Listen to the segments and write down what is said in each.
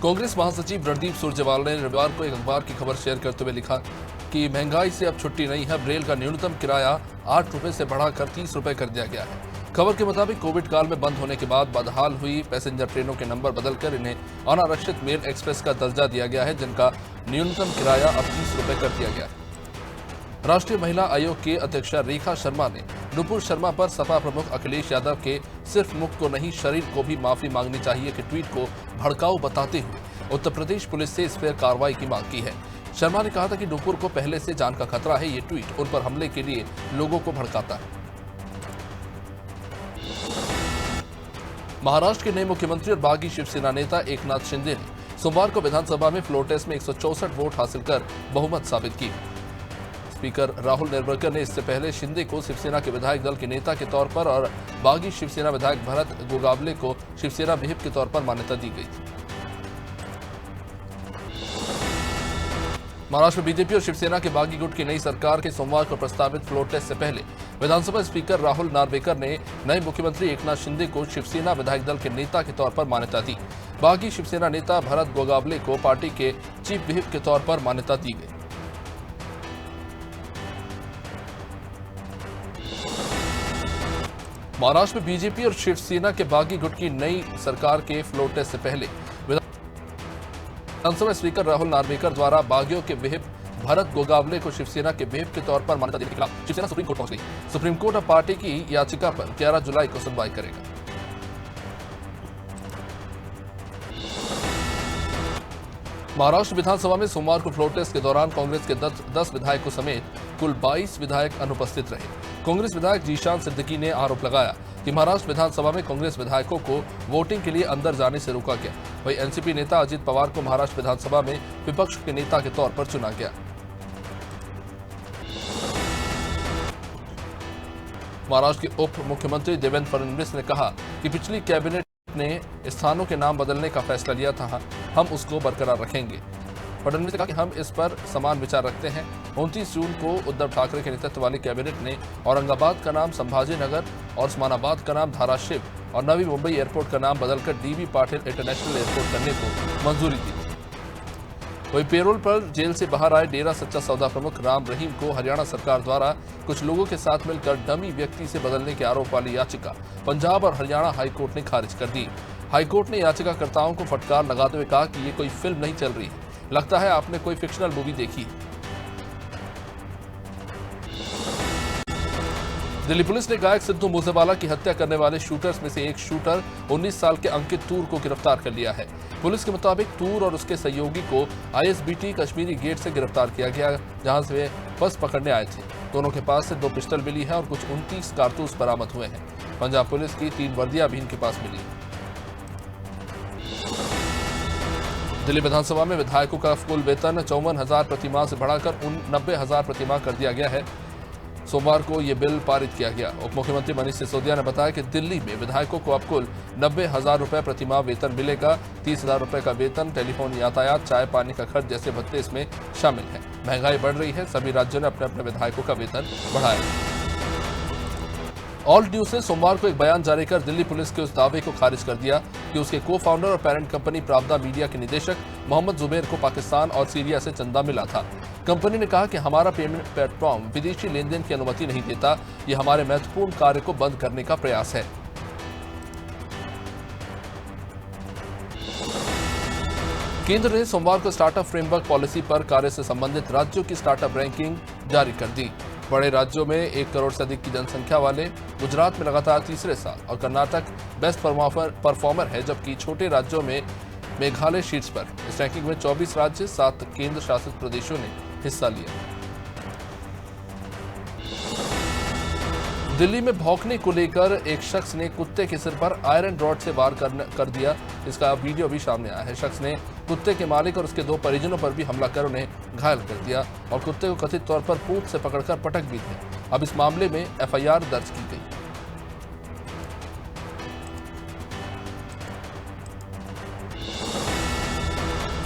कांग्रेस महासचिव रणदीप सुरजेवाला ने रविवार को एक अखबार की खबर शेयर करते हुए लिखा कि महंगाई से अब छुट्टी नहीं है। रेल का न्यूनतम किराया 8 रुपए से बढ़ाकर 30 रुपए कर दिया गया है। खबर के मुताबिक कोविड काल में बंद होने के बाद बदहाल हुई पैसेंजर ट्रेनों के नंबर बदलकर इन्हें अनारक्षित मेल एक्सप्रेस का दर्जा दिया गया है, जिनका न्यूनतम किराया अब 30 रुपए कर दिया गया है। राष्ट्रीय महिला आयोग के अध्यक्षा रेखा शर्मा ने नुपुर शर्मा पर सपा प्रमुख अखिलेश यादव के सिर्फ मुख को नहीं शरीर को भी माफी मांगनी चाहिए कि ट्वीट को भड़काऊ बताते हुए उत्तर प्रदेश पुलिस से इस पर कार्रवाई की मांग की है। शर्मा ने कहा था कि नुपुर को पहले से जान का खतरा है। ये ट्वीट उन पर हमले के लिए लोगों को भड़काता है। महाराष्ट्र के नए मुख्यमंत्री और बागी शिवसेना नेता एकनाथ शिंदे ने सोमवार को विधानसभा में फ्लोर टेस्ट में 164 वोट हासिल कर बहुमत साबित की। स्पीकर राहुल निर्वकर ने इससे पहले शिंदे को शिवसेना के विधायक दल के नेता के तौर पर और बागी शिवसेना विधायक भरत गोगावले को शिवसेना विहिप के तौर पर मान्यता दी गई थी। महाराष्ट्र में बीजेपी और शिवसेना के बागी गुट की नई सरकार के सोमवार को प्रस्तावित फ्लोर टेस्ट से पहले विधानसभा स्पीकर राहुल नार्वेकर ने नए मुख्यमंत्री एकनाथ शिंदे को शिवसेना विधायक दल के नेता के तौर पर मान्यता दी। बागी शिवसेना नेता भरत गोगावले को पार्टी के चीफ विहिप के तौर पर मान्यता दी गई। महाराष्ट्र में बीजेपी और शिवसेना के बागी गुट की नई सरकार के फ्लोर टेस्ट से पहले विधानसभा स्पीकर राहुल नार्वेकर द्वारा बागियों के विहिप भरत गोगावले को शिवसेना के विहिप के तौर पर मान्यता देने के खिलाफ शिवसेना सुप्रीम कोर्ट पहुंच गई। सुप्रीम कोर्ट अब पार्टी की याचिका पर 11 जुलाई को सुनवाई करेगा। महाराष्ट्र विधानसभा में सोमवार को फ्लोर टेस्ट के दौरान कांग्रेस के 10 विधायकों समेत कुल 22 विधायक अनुपस्थित रहे। कांग्रेस विधायक जीशान सिद्दीकी ने आरोप लगाया कि महाराष्ट्र विधानसभा में कांग्रेस विधायकों को वोटिंग के लिए अंदर जाने से रोका गया। वहीं एनसीपी नेता अजित पवार को महाराष्ट्र विधानसभा में विपक्ष के नेता के तौर पर चुना गया। महाराष्ट्र के उप मुख्यमंत्री देवेंद्र फडणवीस ने कहा कि पिछली कैबिनेट ने स्थानों के नाम बदलने का फैसला लिया था, हम उसको बरकरार रखेंगे। फडणवीस ने कहा कि हम इस पर समान विचार रखते हैं। 29 जून को उद्धव ठाकरे के नेतृत्व वाली कैबिनेट ने औरंगाबाद का नाम संभाजी नगर और उस्मानाबाद का नाम धाराशिव और नवी मुंबई एयरपोर्ट का नाम बदलकर डीबी पाटिल इंटरनेशनल एयरपोर्ट करने को मंजूरी दी। वहीं पेरोल पर जेल से बाहर आए डेरा सच्चा सौदा प्रमुख राम रहीम को हरियाणा सरकार द्वारा कुछ लोगों के साथ मिलकर डमी व्यक्ति से बदलने के आरोप वाली याचिका पंजाब और हरियाणा हाईकोर्ट ने खारिज कर दी। हाईकोर्ट ने याचिकाकर्ताओं को फटकार लगाते हुए कहा कि ये कोई फिल्म नहीं चल रही है, लगता है आपने कोई फिक्शनल मूवी देखी है। दिल्ली पुलिस ने गायक सिद्धू मूसेवाला की हत्या करने वाले शूटर्स में से एक शूटर 19 साल के अंकित तूर को गिरफ्तार कर लिया है। पुलिस के मुताबिक तूर और उसके सहयोगी को आईएसबीटी कश्मीरी गेट से गिरफ्तार किया गया, जहां से वे बस पकड़ने आए थे। दोनों के पास से 2 पिस्टल मिली है और कुछ 29 कारतूस बरामद हुए हैं। पंजाब पुलिस की 3 वर्दियां भी इनके पास मिली है। दिल्ली विधानसभा में विधायकों का कुल वेतन 54,000 प्रतिमाह से बढ़ाकर 90,000 प्रतिमाह कर दिया गया है। सोमवार को यह बिल पारित किया गया। उप मुख्यमंत्री मनीष सिसोदिया ने बताया कि दिल्ली में विधायकों को अब कुल 90,000 रुपए प्रतिमाह वेतन मिलेगा। 30,000 रुपए का वेतन, टेलीफोन, यातायात, चाय पानी का खर्च जैसे भत्ते इसमें शामिल हैं। महंगाई बढ़ रही है, सभी राज्यों ने अपने अपने विधायकों का वेतन बढ़ाया। ऑल्ट न्यूज ने सोमवार को एक बयान जारी कर दिल्ली पुलिस के उस दावे को खारिज कर दिया कि उसके को फाउंडर और पेरेंट कंपनी प्रावदा मीडिया के निदेशक मोहम्मद जुबैर को पाकिस्तान और सीरिया से चंदा मिला था। कंपनी ने कहा कि हमारा पेमेंट प्लेटफॉर्म विदेशी लेन देन की अनुमति नहीं देता, यह हमारे महत्वपूर्ण कार्य को बंद करने का प्रयास है। केंद्र ने सोमवार को स्टार्टअप फ्रेमवर्क पॉलिसी पर कार्य से संबंधित राज्यों की स्टार्टअप रैंकिंग जारी कर दी। बड़े राज्यों में 1 करोड़ से अधिक की जनसंख्या वाले गुजरात में लगातार तीसरे साल और कर्नाटक बेस्ट परफॉर्मर है, जबकि छोटे राज्यों में मेघालय शीर्ष पर। इस रैंकिंग में 24 राज्य, 7 केंद्र शासित प्रदेशों ने हिस्सा लिया। दिल्ली में भौंकने को लेकर एक शख्स ने कुत्ते के सिर पर आयरन रॉड से वार कर दिया। इसका वीडियो भी सामने आया है। शख्स ने कुत्ते के मालिक और उसके 2 परिजनों पर भी हमला कर उन्हें घायल कर दिया और कुत्ते को कथित तौर पर पूंछ से पकड़कर पटक भी दिया। अब इस मामले में एफआईआर दर्ज की गई।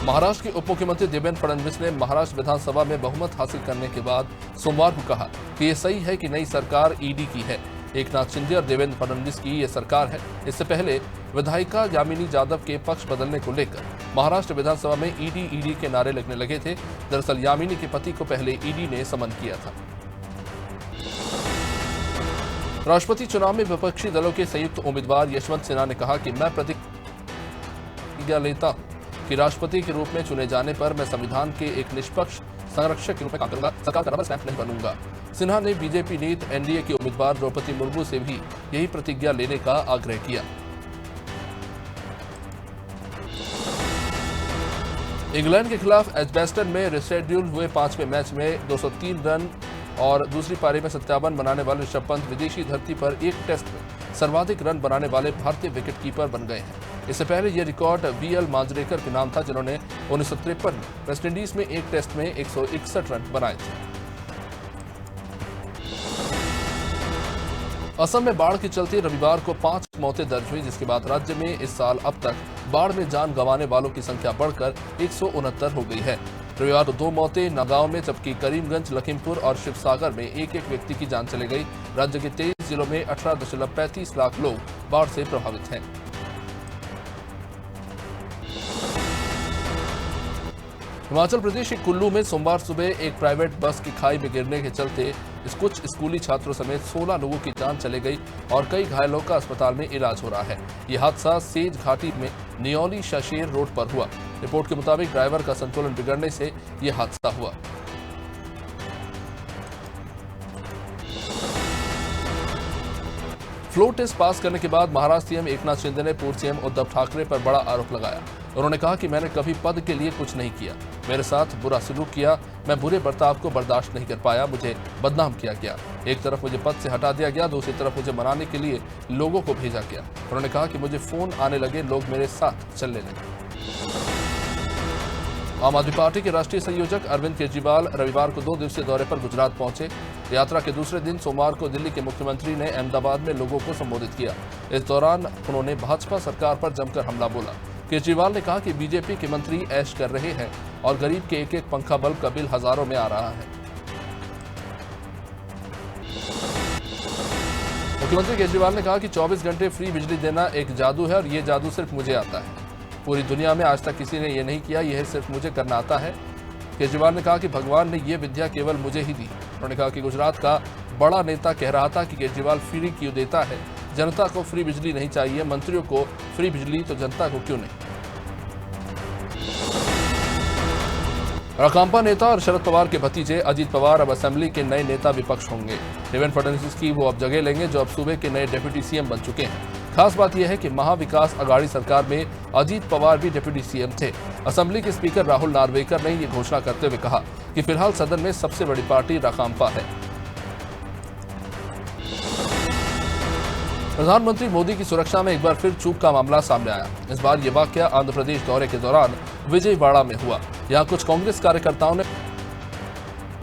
महाराष्ट्र के उप मुख्यमंत्री देवेंद्र फडणवीस ने महाराष्ट्र विधानसभा में बहुमत हासिल करने के बाद सोमवार को कहा कि यह सही है कि नई सरकार ईडी की है। एकनाथ शिंदे और देवेंद्र फडणवीस की यह सरकार है। इससे पहले विधायिका यामिनी यादव के पक्ष बदलने को लेकर महाराष्ट्र विधानसभा में ईडी के नारे लगने लगे थे। दरअसल यामिनी के पति को पहले ईडी ने समन किया था। राष्ट्रपति चुनाव में विपक्षी दलों के संयुक्त उम्मीदवार यशवंत सिन्हा ने कहा कि मैं प्रतिज्ञा लेता हूं कि राष्ट्रपति के रूप में चुने जाने पर मैं संविधान के एक निष्पक्ष संरक्षक के रूप में काम करूंगा, सरकार का रबर स्टैंप नहीं बनूंगा। सिन्हा ने बीजेपी नीत एनडीए की उम्मीदवार द्रौपदी मुर्मू से भी यही प्रतिज्ञा लेने का आग्रह किया। इंग्लैंड के खिलाफ एजबेस्टन में रिशेड्यूल हुए 5वें मैच में 203 रन और दूसरी पारी में 57 बनाने वाले ऋषभ पंत विदेशी धरती पर एक टेस्ट में सर्वाधिक रन बनाने वाले भारतीय विकेटकीपर बन गए हैं। इससे पहले यह रिकॉर्ड वीएल मांजरेकर के नाम था, जिन्होंने 1953 में वेस्टइंडीज में एक टेस्ट में 161 रन बनाए थे। असम में बाढ़ के चलते रविवार को 5 मौतें दर्ज हुई, जिसके बाद राज्य में इस साल अब तक बाढ़ में जान गंवाने वालों की संख्या बढ़कर 169 हो गई है। रविवार को 2 मौतें नगांव में, जबकि करीमगंज, लखीमपुर और शिवसागर में एक एक व्यक्ति की जान चली गई। राज्य के 23 जिलों में 18.35 लाख लोग बाढ़ से प्रभावित हैं। हिमाचल प्रदेश के कुल्लू में सोमवार सुबह एक प्राइवेट बस की खाई में गिरने के चलते कुछ स्कूली छात्रों समेत 16 लोगों की जान चली गई और कई घायलों का अस्पताल में इलाज हो रहा है। यह हादसा सेज घाटी में नियोली शाशेर रोड पर हुआ। रिपोर्ट के मुताबिक ड्राइवर का संतुलन बिगड़ने से यह हादसा हुआ। फ्लोर टेस्ट पास करने के बाद महाराष्ट्र सीएम एकनाथ शिंदे ने पूर्व सीएम उद्धव ठाकरे पर बड़ा आरोप लगाया। उन्होंने कहा कि मैंने कभी पद के लिए कुछ नहीं किया, मेरे साथ बुरा सलूक किया, मैं बुरे बर्ताव को बर्दाश्त नहीं कर पाया, मुझे बदनाम किया गया। एक तरफ मुझे पद से हटा दिया गया, दूसरी तरफ मुझे मनाने के लिए लोगों को भेजा गया। उन्होंने कहा कि मुझे फोन आने लगे, लोग मेरे साथ चलने लगे। आम आदमी पार्टी के राष्ट्रीय संयोजक अरविंद केजरीवाल रविवार को 2 दिवसीय दौरे पर गुजरात पहुंचे। यात्रा के दूसरे दिन सोमवार को दिल्ली के मुख्यमंत्री ने अहमदाबाद में लोगों को संबोधित किया। इस दौरान उन्होंने भाजपा सरकार पर जमकर हमला बोला। केजरीवाल ने कहा कि बीजेपी के मंत्री ऐश कर रहे हैं और गरीब के एक एक पंखा बल्ब का बिल हजारों में आ रहा है। मुख्यमंत्री केजरीवाल ने कहा कि 24 घंटे फ्री बिजली देना एक जादू है और ये जादू सिर्फ मुझे आता है। पूरी दुनिया में आज तक किसी ने ये नहीं किया, यह सिर्फ मुझे करना आता है। केजरीवाल ने कहा कि भगवान ने ये विद्या केवल मुझे ही दी। उन्होंने कहा कि गुजरात का बड़ा नेता कह रहा था कि केजरीवाल फ्री क्यों देता है, जनता को फ्री बिजली नहीं चाहिए, मंत्रियों को फ्री बिजली तो जनता को क्यों नहीं। राकांपा नेता और शरद पवार के भतीजे अजीत पवार अब असेंबली के नए नेता विपक्ष होंगे। देवेंद्र फडणवीस की वो अब जगह लेंगे जो अब सूबे के नए डिप्टी सीएम बन चुके हैं। खास बात यह है कि महाविकास अघाड़ी सरकार में अजीत पवार भी डिप्टी सीएम थे। असेंबली के स्पीकर राहुल नार्वेकर ने यह घोषणा करते हुए कहा कि फिलहाल सदन में सबसे बड़ी पार्टी राकांपा है। प्रधानमंत्री मोदी की सुरक्षा में एक बार फिर चूक का मामला सामने आया। इस बार यह वाकया आंध्र प्रदेश दौरे के दौरान विजयवाड़ा में हुआ। यहां कुछ कांग्रेस कार्यकर्ताओं ने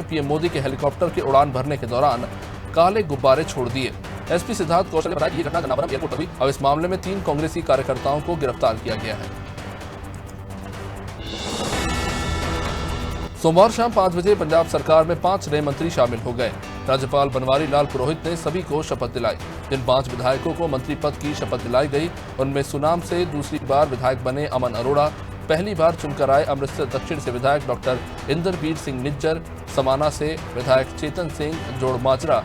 पीएम मोदी के हेलीकॉप्टर की उड़ान भरने के दौरान काले गुब्बारे छोड़ दिए। एसपी सिद्धार्थ कौशल ने बताया कि यह घटना गन्नावरम एयरपोर्ट पर हुई। अब इस मामले में 3 कांग्रेसी कार्यकर्ताओं को गिरफ्तार किया गया है। सोमवार शाम 5 बजे पंजाब सरकार में 5 नए मंत्री शामिल हो गए। राज्यपाल बनवारी लाल पुरोहित ने सभी को शपथ दिलाई। जिन 5 विधायकों को मंत्री पद की शपथ दिलाई गई उनमें सुनाम से दूसरी बार विधायक बने अमन अरोड़ा, पहली बार चुनकर आए अमृतसर दक्षिण से विधायक डॉक्टर इंदरबीर सिंह निज्जर, समाना से विधायक चेतन सिंह जोड़माजरा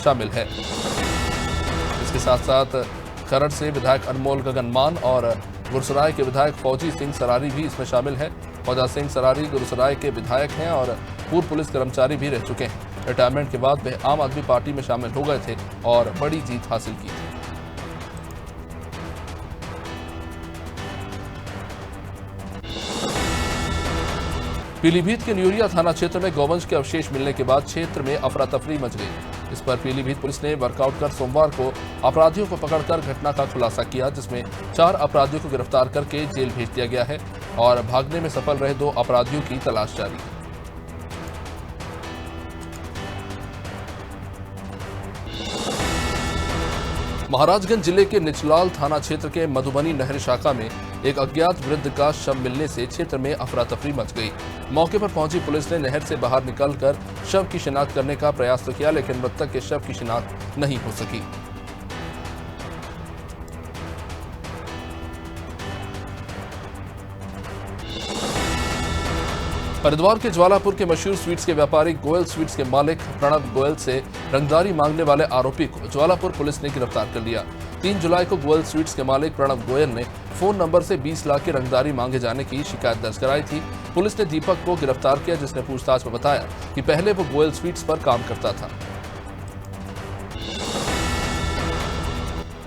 शामिल है। इसके साथ साथ खरड़ से विधायक अनमोल गगन मान और गुरसराय के विधायक फौजी सिंह सरारी भी इसमें शामिल है। फौजा सिंह सरारी गुरसराय के विधायक हैं और पूर्व पुलिस कर्मचारी भी रह चुके हैं। रिटायरमेंट के बाद वे आम आदमी पार्टी में शामिल हो गए थे और बड़ी जीत हासिल की थी। पीलीभीत के न्यूरिया थाना क्षेत्र में गौवंश के अवशेष मिलने के बाद क्षेत्र में अफरा तफरी मच गई। इस पर पीलीभीत पुलिस ने वर्कआउट कर सोमवार को अपराधियों को पकड़कर घटना का खुलासा किया, जिसमें 4 अपराधियों को गिरफ्तार करके जेल भेज दिया गया है और भागने में सफल रहे 2 अपराधियों की तलाश जारी है। महाराजगंज जिले के निचलाल थाना क्षेत्र के मधुबनी नहर शाखा में एक अज्ञात वृद्ध का शव मिलने से क्षेत्र में अफरा तफरी मच गई। मौके पर पहुंची पुलिस ने नहर से बाहर निकलकर शव की शिनाख्त करने का प्रयास तो किया, लेकिन मृतक के शव की शिनाख्त नहीं हो सकी। हरिद्वार के ज्वालापुर के मशहूर स्वीट्स के व्यापारी गोयल स्वीट्स के मालिक प्रणव गोयल से रंगदारी मांगने वाले आरोपी को ज्वालापुर पुलिस ने गिरफ्तार कर लिया। 3 जुलाई को गोयल स्वीट्स के मालिक प्रणव गोयल ने फोन नंबर से 20 लाख की रंगदारी मांगे जाने की शिकायत दर्ज कराई थी। पुलिस ने दीपक को गिरफ्तार किया, जिसने पूछताछ में बताया कि पहले वो गोयल स्वीट्स पर काम करता था।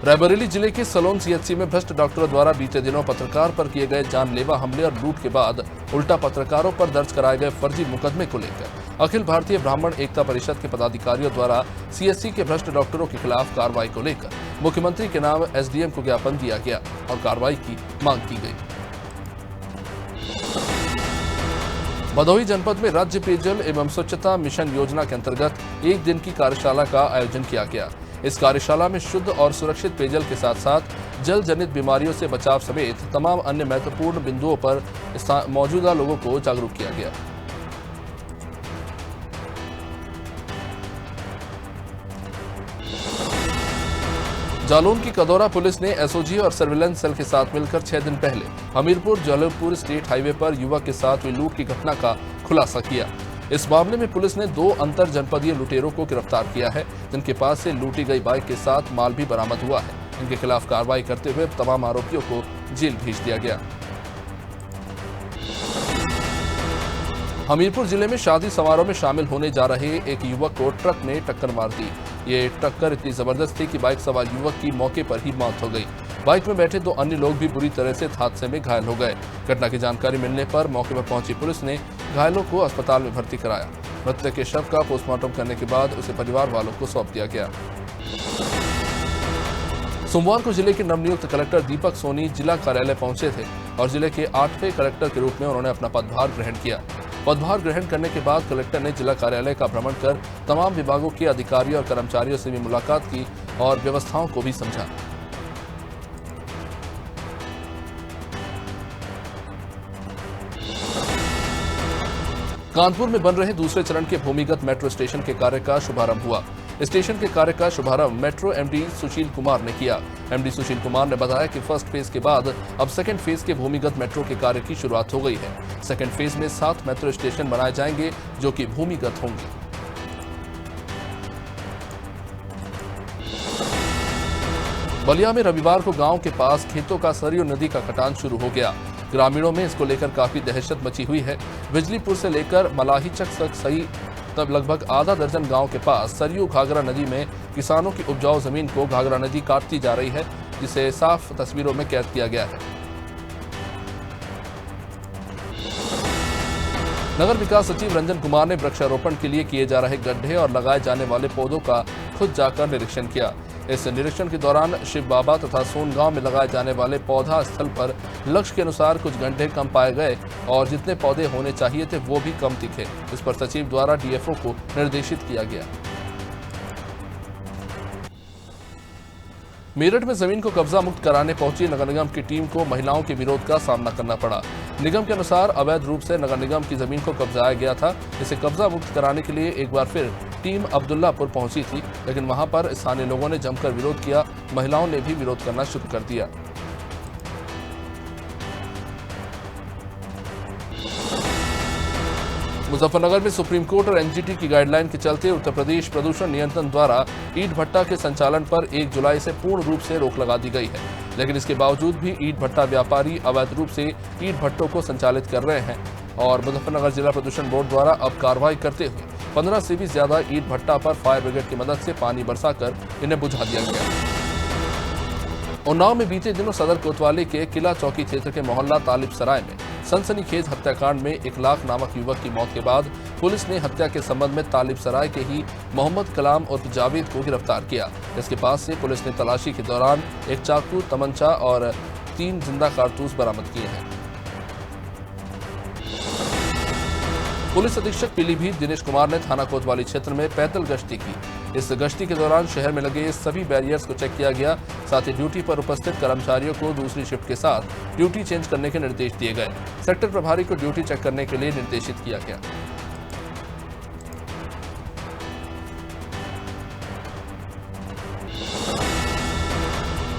रायबरेली जिले के सलोन सीएचसी में भ्रष्ट डॉक्टरों द्वारा बीते दिनों पत्रकार पर किए गए जानलेवा हमले और लूट के बाद उल्टा पत्रकारों पर दर्ज कराए गए फर्जी मुकदमे को लेकर अखिल भारतीय ब्राह्मण एकता परिषद के पदाधिकारियों द्वारा सीएचसी के भ्रष्ट डॉक्टरों के खिलाफ कार्रवाई को लेकर मुख्यमंत्री के नाम एसडीएम को ज्ञापन दिया गया और कार्रवाई की मांग की गई। भदोही जनपद में राज्य पेयजल एवं स्वच्छता मिशन योजना के अंतर्गत एक दिन की कार्यशाला का आयोजन किया गया। इस कार्यशाला में शुद्ध और सुरक्षित पेयजल के साथ साथ जल जनित बीमारियों से बचाव समेत तमाम अन्य महत्वपूर्ण बिंदुओं पर मौजूदा लोगों को जागरूक किया गया। जालौन की कदौरा पुलिस ने एसओजी और सर्विलांस सेल के साथ मिलकर 6 दिन पहले हमीरपुर जौलपुर स्टेट हाईवे पर युवक के साथ हुई लूट की घटना का खुलासा किया। इस मामले में पुलिस ने 2 अंतर जनपदीय लुटेरों को गिरफ्तार किया है, जिनके पास से लूटी गई बाइक के साथ माल भी बरामद हुआ है। इनके खिलाफ कार्रवाई करते हुए तमाम आरोपियों को जेल भेज दिया गया। हमीरपुर जिले में शादी समारोह में शामिल होने जा रहे एक युवक को ट्रक ने टक्कर मार दी। ये टक्कर इतनी जबरदस्त थी कि बाइक सवार युवक की मौके पर ही मौत हो गई। बाइक में बैठे 2 अन्य लोग भी बुरी तरह से हादसे में घायल हो गए। घटना की जानकारी मिलने पर मौके पर पहुंची पुलिस ने घायलों को अस्पताल में भर्ती कराया। मृतक के शव का पोस्टमार्टम करने के बाद उसे परिवार वालों को सौंप दिया गया। सोमवार को जिले के नवनियुक्त कलेक्टर दीपक सोनी जिला कार्यालय पहुंचे थे और जिले के 8वें कलेक्टर के रूप में उन्होंने अपना पदभार ग्रहण किया। पदभार ग्रहण करने के बाद कलेक्टर ने जिला कार्यालय का भ्रमण कर तमाम विभागों के अधिकारियों और कर्मचारियों से भी मुलाकात की और व्यवस्थाओं को भी समझा। कानपुर में बन रहे दूसरे चरण के भूमिगत मेट्रो स्टेशन के कार्य का शुभारंभ हुआ। स्टेशन के कार्य का शुभारंभ मेट्रो एमडी सुशील कुमार ने किया। एमडी सुशील कुमार ने बताया कि फर्स्ट फेज के बाद अब सेकंड फेज के भूमिगत मेट्रो के कार्य की शुरुआत हो गई है। सेकंड फेज में 7 मेट्रो स्टेशन बनाए जाएंगे जो कि भूमिगत होंगे। बलिया में रविवार को गांव के पास खेतों का सरयू नदी का कटान शुरू हो गया। ग्रामीणों में इसको लेकर काफी दहशत मची हुई है। बिजलीपुर से लेकर मलाहीचक तक सही तब लगभग आधा दर्जन गांव के पास सरयू घाघरा नदी में किसानों की उपजाऊ जमीन को घाघरा नदी काटती जा रही है, जिसे साफ तस्वीरों में कैद किया गया है। नगर विकास सचिव रंजन कुमार ने वृक्षारोपण के लिए किए जा रहे गड्ढे और लगाए जाने वाले पौधों का खुद जाकर निरीक्षण किया। इस निरीक्षण के दौरान शिव बाबा तथा सोनगांव में लगाए जाने वाले पौधा स्थल पर लक्ष्य के अनुसार कुछ गड्ढे कम पाए गए और जितने पौधे होने चाहिए थे वो भी कम दिखे। इस पर सचिव द्वारा डीएफओ को निर्देशित किया गया। मेरठ में जमीन को कब्जा मुक्त कराने पहुंची नगर निगम की टीम को महिलाओं के विरोध का सामना करना पड़ा। निगम के अनुसार अवैध रूप से नगर निगम की जमीन को कब्जाया गया था। इसे कब्जा मुक्त कराने के लिए एक बार फिर टीम अब्दुल्लापुर पहुंची थी, लेकिन वहां पर स्थानीय लोगों ने जमकर विरोध किया। महिलाओं ने भी विरोध करना शुरू कर दिया। मुजफ्फरनगर में सुप्रीम कोर्ट और एनजीटी की गाइडलाइन के चलते उत्तर प्रदेश प्रदूषण नियंत्रण द्वारा ईंट भट्टा के संचालन पर 1 जुलाई से पूर्ण रूप से रोक लगा दी गई है, लेकिन इसके बावजूद भी ईंट भट्टा व्यापारी अवैध रूप से ईंट भट्टों को संचालित कर रहे हैं और मुजफ्फरनगर जिला प्रदूषण बोर्ड द्वारा अब कार्रवाई करते हुए 15 से भी ज्यादा ईंट भट्टा पर फायर ब्रिगेड की मदद से पानी बरसाकर इन्हें बुझा दिया गया। उन्नाव में बीते दिनों सदर कोतवाली के किला चौकी क्षेत्र के मोहल्ला तालिब सराय में सनसनीखेज हत्याकांड में 1 लाख नामक युवक की मौत के बाद पुलिस ने हत्या के संबंध में तालिब सराय के ही मोहम्मद कलाम उर्फ जावेद को गिरफ्तार किया। इसके पास से पुलिस ने तलाशी के दौरान एक चाकू, तमंचा और 3 जिंदा कारतूस बरामद किए हैं। पुलिस अधीक्षक पीलीभीत दिनेश कुमार ने थाना कोतवाली क्षेत्र में पैदल गश्ती की। इस गश्ती के दौरान शहर में लगे सभी बैरियर्स को चेक किया गया। साथ ही ड्यूटी पर उपस्थित कर्मचारियों को दूसरी शिफ्ट के साथ ड्यूटी चेंज करने के निर्देश दिए गए। सेक्टर प्रभारी को ड्यूटी चेक करने के लिए निर्देशित किया गया।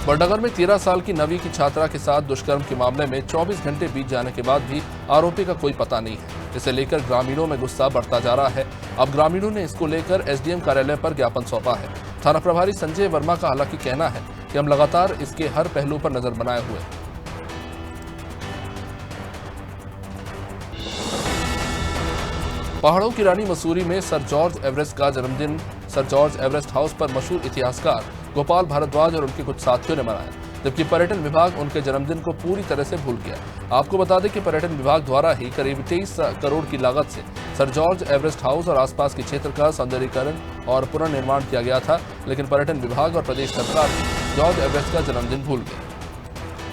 बड़नगर में 13 साल की 9वीं की छात्रा के साथ दुष्कर्म के मामले में 24 घंटे बीत जाने के बाद भी आरोपी का कोई पता नहीं है। इसे लेकर ग्रामीणों में गुस्सा बढ़ता जा रहा है। अब ग्रामीणों ने इसको लेकर एसडीएम कार्यालय पर ज्ञापन सौंपा है। थाना प्रभारी संजय वर्मा का हालांकि कहना है कि हम लगातार इसके हर पहलू पर नजर बनाए हुए हैं। पहाड़ों की रानी मसूरी में सर जॉर्ज एवरेस्ट का जन्मदिन सर जॉर्ज एवरेस्ट हाउस पर मशहूर इतिहासकार गोपाल भारद्वाज और उनके कुछ साथियों ने मनाया, जबकि पर्यटन विभाग उनके जन्मदिन को पूरी तरह से भूल गया। आपको बता दें कि पर्यटन विभाग द्वारा ही करीब 23 करोड़ की लागत से सर जॉर्ज एवरेस्ट हाउस और आसपास के क्षेत्र का सौंदर्यीकरण और पुनर्निर्माण किया गया था, लेकिन पर्यटन विभाग और प्रदेश सरकार जॉर्ज एवरेस्ट का जन्मदिन भूल गई।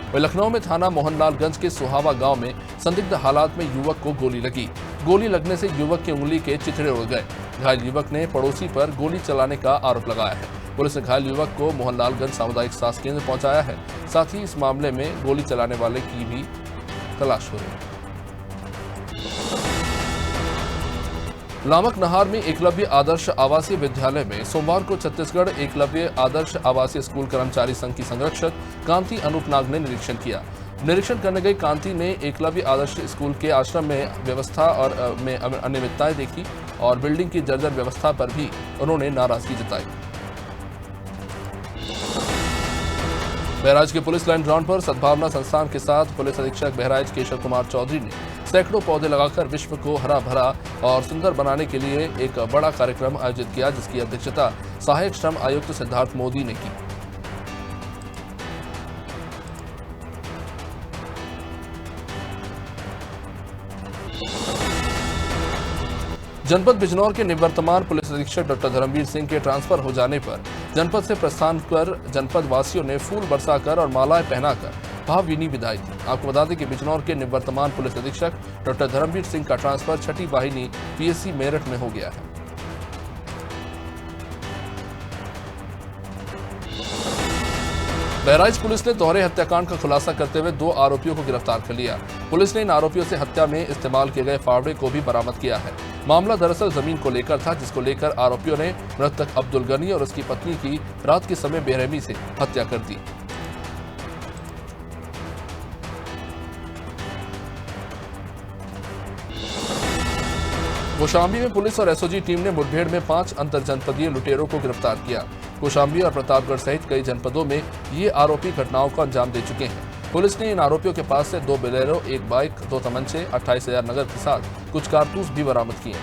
वहीं लखनऊ में थाना मोहनलालगंज के सुहावा गांव में संदिग्ध हालात में युवक को गोली लगी। गोली लगने से युवक की उंगली के चिथड़े उड़ गए। घायल युवक ने पड़ोसी पर गोली चलाने का आरोप लगाया है। पुलिस ने घायल युवक को मोहनलालगंज सामुदायिक स्वास्थ्य केंद्र पहुंचाया है। साथ ही इस मामले में गोली चलाने वाले की भी तलाश हो रही है। लामक नहार में एकलव्य आदर्श आवासीय विद्यालय में सोमवार को छत्तीसगढ़ एकलव्य आदर्श आवासीय स्कूल कर्मचारी संघ की संरक्षक कांति अनूपनाग ने निरीक्षण किया। निरीक्षण करने गई कांति ने एकलव्य आदर्श स्कूल के आश्रम में व्यवस्था और में अनियमितताएं देखी और बिल्डिंग की जर्जर व्यवस्था पर भी उन्होंने नाराजगी जताई। बहराइच के पुलिस लाइन ग्राउंड पर सद्भावना संस्थान के साथ पुलिस अधीक्षक बहराइच केशव कुमार चौधरी ने सैकड़ों पौधे लगाकर विश्व को हरा भरा और सुंदर बनाने के लिए एक बड़ा कार्यक्रम आयोजित किया, जिसकी अध्यक्षता सहायक श्रम आयुक्त सिद्धार्थ मोदी ने की। जनपद बिजनौर के निवर्तमान पुलिस अधीक्षक डॉक्टर धर्मवीर सिंह के ट्रांसफर हो जाने पर जनपद से प्रस्थान कर जनपद वासियों ने फूल बरसाकर और मालाएं पहनाकर भावभीनी विदाई दी। आपको बता दें कि बिजनौर के निवर्तमान पुलिस अधीक्षक डॉक्टर धर्मवीर सिंह का ट्रांसफर 6ठी वाहिनी पीएससी मेरठ में हो गया है। बहराइच पुलिस ने दोहरे हत्याकांड का खुलासा करते हुए 2 आरोपियों को गिरफ्तार कर लिया। पुलिस ने इन आरोपियों से हत्या में इस्तेमाल किए गए फावड़े को भी बरामद किया है। मामला दरअसल जमीन को लेकर था, जिसको लेकर आरोपियों ने मृतक अब्दुल गनी और उसकी पत्नी की रात के समय बेरहमी से हत्या कर दी। कौशाम्बी में पुलिस और एसओजी टीम ने मुठभेड़ में 5 अंतरजनपदीय लुटेरों को गिरफ्तार किया। कौशाम्बी और प्रतापगढ़ सहित कई जनपदों में ये आरोपी घटनाओं को अंजाम दे चुके हैं। पुलिस ने इन आरोपियों के पास से 2 बोलेरो, 1 बाइक, 2 तमंचे, 28,000 नगद के साथ कुछ कारतूस भी बरामद किए।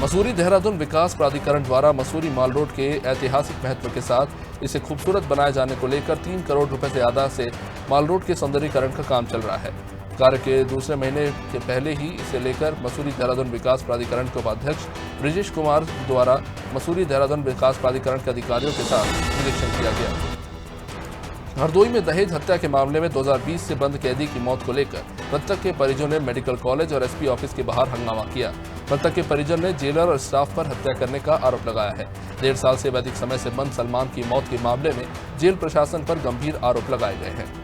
मसूरी देहरादून विकास प्राधिकरण द्वारा मसूरी माल रोड के ऐतिहासिक महत्व के साथ इसे खूबसूरत बनाए जाने को लेकर 3 करोड़ रुपए से ज्यादा से माल रोड के सौंदर्यीकरण का काम चल रहा है। कार्य के दूसरे महीने के पहले ही इसे लेकर मसूरी देहरादून विकास प्राधिकरण के उपाध्यक्ष ब्रिजेश कुमार द्वारा मसूरी देहरादून विकास प्राधिकरण के अधिकारियों के साथ निरीक्षण किया गया। हरदोई में दहेज हत्या के मामले में 2020 से बंद कैदी की मौत को लेकर मृतक के परिजनों ने मेडिकल कॉलेज और एसपी ऑफिस के बाहर हंगामा किया। मृतक के परिजन ने जेलर और स्टाफ पर हत्या करने का आरोप लगाया है। 1.5 साल से अधिक समय से बंद सलमान की मौत के मामले में जेल प्रशासन पर गंभीर आरोप लगाए गए हैं।